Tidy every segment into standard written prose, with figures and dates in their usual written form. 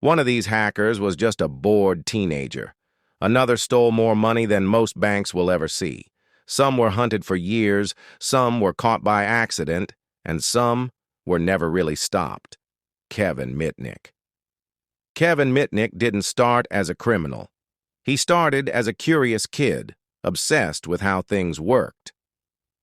One of these hackers was just a bored teenager. Another stole more money than most banks will ever see. Some were hunted for years, some were caught by accident, and some were never really stopped. Kevin Mitnick. Kevin Mitnick didn't start as a criminal. He started as a curious kid, obsessed with how things worked.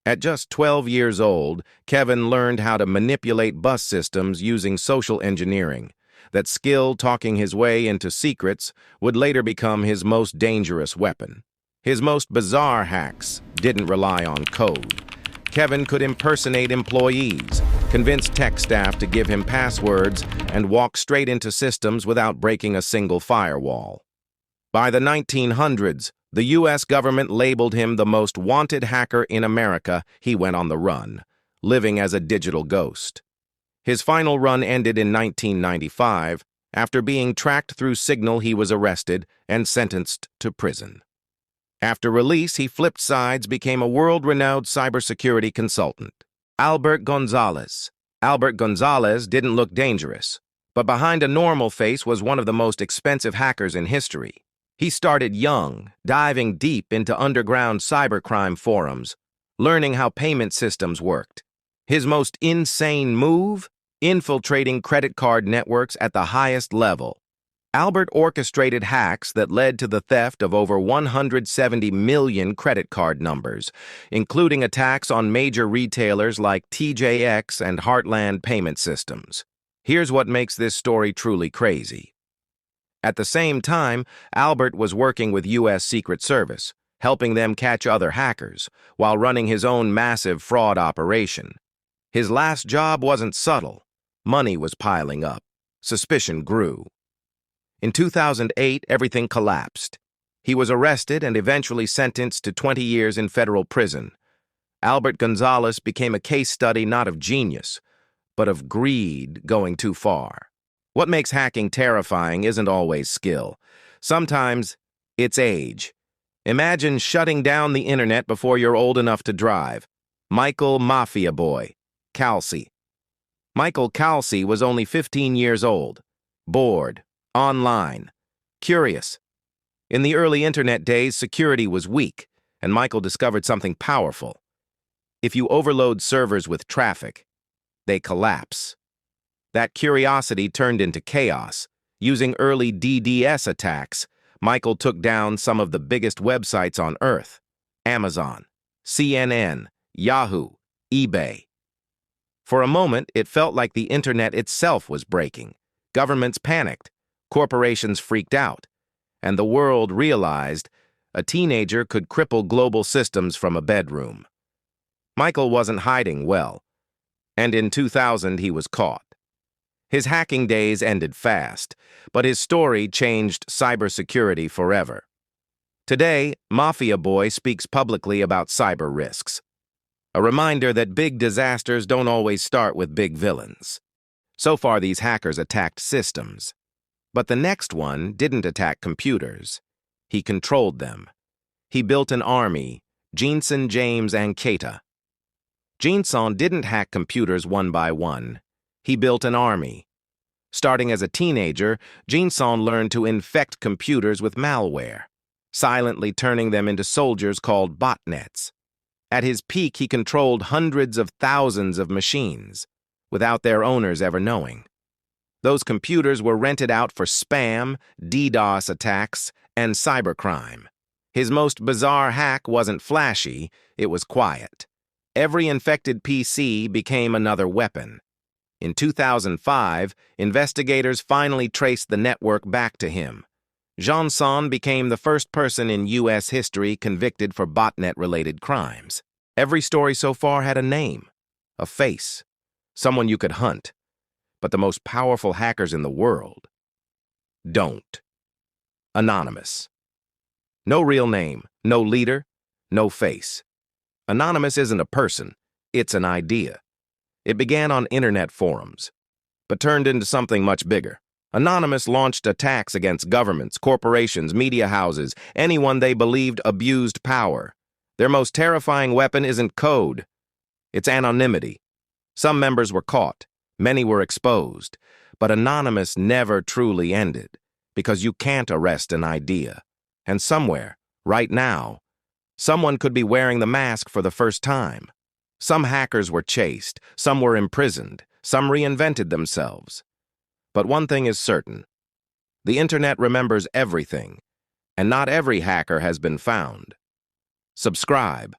At just 12 years old, Kevin learned how to manipulate bus systems using social engineering. That skill, talking his way into secrets, would later become his most dangerous weapon. His most bizarre hacks didn't rely on code. Kevin could impersonate employees, convince tech staff to give him passwords, and walk straight into systems without breaking a single firewall. By the 1900s, the U.S. government labeled him the most wanted hacker in America. He went on the run, living as a digital ghost. His final run ended in 1995. After being tracked through Signal, he was arrested and sentenced to prison. After release, he flipped sides, became a world-renowned cybersecurity consultant. Albert Gonzalez. Albert Gonzalez didn't look dangerous, but behind a normal face was one of the most expensive hackers in history. He started young, diving deep into underground cybercrime forums, learning how payment systems worked. His most insane move? Infiltrating credit card networks at the highest level. Albert orchestrated hacks that led to the theft of over 170 million credit card numbers, including attacks on major retailers like TJX and Heartland Payment Systems. Here's what makes this story truly crazy. At the same time, Albert was working with U.S. Secret Service, helping them catch other hackers, while running his own massive fraud operation. His last job wasn't subtle. Money was piling up. Suspicion grew. In 2008, everything collapsed. He was arrested and eventually sentenced to 20 years in federal prison. Albert Gonzalez became a case study not of genius, but of greed going too far. What makes hacking terrifying isn't always skill. Sometimes it's age. Imagine shutting down the internet before you're old enough to drive. Michael Mafia Boy Calci. Michael Calci was only 15 years old, bored, online, curious. In the early internet days, security was weak, and Michael discovered something powerful. If you overload servers with traffic, they collapse. That curiosity turned into chaos. Using early DDoS attacks, Michael took down some of the biggest websites on Earth: Amazon, CNN, Yahoo, eBay. For a moment, it felt like the internet itself was breaking. Governments panicked, corporations freaked out, and the world realized a teenager could cripple global systems from a bedroom. Michael wasn't hiding well, and in 2000 he was caught. His hacking days ended fast, but his story changed cybersecurity forever. Today, Mafia Boy speaks publicly about cyber risks. A reminder that big disasters don't always start with big villains. So far, these hackers attacked systems. But the next one didn't attack computers. He controlled them. He built an army, Jensen, James, and Keita. Jensen didn't hack computers one by one. He built an army. Starting as a teenager, Jensen learned to infect computers with malware, silently turning them into soldiers called botnets. At his peak, he controlled hundreds of thousands of machines, without their owners ever knowing. Those computers were rented out for spam, DDoS attacks, and cybercrime. His most bizarre hack wasn't flashy, it was quiet. Every infected PC became another weapon. In 2005, investigators finally traced the network back to him. Jensen became the first person in U.S. history convicted for botnet-related crimes. Every story so far had a name, a face, someone you could hunt. But the most powerful hackers in the world don't. Anonymous. No real name, no leader, no face. Anonymous isn't a person, it's an idea. It began on internet forums, but turned into something much bigger. Anonymous launched attacks against governments, corporations, media houses, anyone they believed abused power. Their most terrifying weapon isn't code, it's anonymity. Some members were caught, many were exposed, But Anonymous never truly ended, because you can't arrest an idea. And somewhere, right now, someone could be wearing the mask for the first time. Some hackers were chased, some were imprisoned, some reinvented themselves. But one thing is certain. The internet remembers everything, and not every hacker has been found. Subscribe.